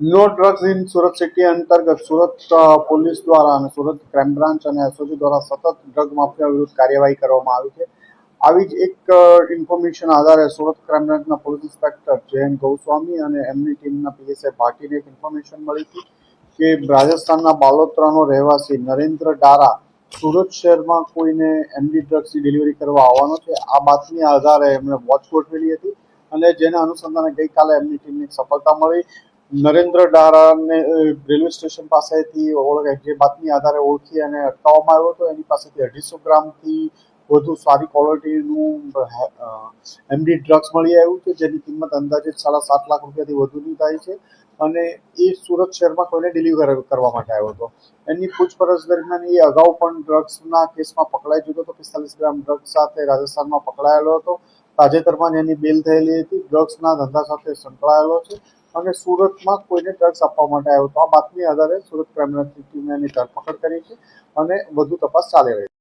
No drugs in Surat city અંતર્ગત Surat police દ્વારા અને સુરત ક્રાઇમ બ્રાન્ચ અને એસઓજી દ્વારા સતત ડ્રગ માફિયા વિરુદ્ધ કાર્યવાહી કરવામાં આવી છે. આવી જ એક ઇન્ફોર્મેશન આધારે સુરત ક્રાઇમ બ્રાન્ચના પોલીસ ઇન્સ્પેક્ટર જયંત ગોસ્વામી અને એમની ટીમના પીએસઆઈ ભાટીને એક ઇન્ફોર્મેશન મળી હતી કે રાજસ્થાનના બાલોતરાનો રહેવાસી નરેન્દ્ર ડારા સુરત શહેરમાં કોઈને એમડી ડ્રગ્સની ડિલિવરી કરવા આવવાનો છે. આ બાતમી આધારે એમણે વોચ ગોઠવેલી હતી અને જેના અનુસંધાને ગઈકાલે એમની ટીમને એક સફળતા મળી. નરેન્દ્ર ડારાને રેલવે સ્ટેશન પાસેથી જે બાતમી આધારે ઓળખી અને અટકાવવામાં આવ્યો હતો. એની પાસેથી 250 ગ્રામથી વધુ સારી ક્વોલિટીનું એમડી ડ્રગ્સ મળી આવ્યું છે, જેની કિંમત અંદાજિત 7.5 લાખ રૂપિયાથી વધુની થાય છે અને એ સુરત શહેરમાં કોઈને ડિલિવર કરવા માટે આવ્યો હતો. એની પૂછપરછ દરમિયાન એ અગાઉ પણ ડ્રગ્સના કેસમાં પકડાઈ ચૂક્યો હતો. 45 ગ્રામ ડ્રગ્સ સાથે રાજસ્થાનમાં પકડાયેલો હતો. તાજેતરમાં જ એની બેલ થયેલી હતી. ડ્રગ્સના ધંધા સાથે સંકળાયેલો છે અને સુરતમાં કોઈને ડ્રગ્સ આપવા માટે આવ્યો હતો. આ બાતમી આધારે સુરત ક્રાઇમ બ્રાન્ચની ટીમે એની ધરપકડ કરી છે અને વધુ તપાસ ચાલી રહી છે.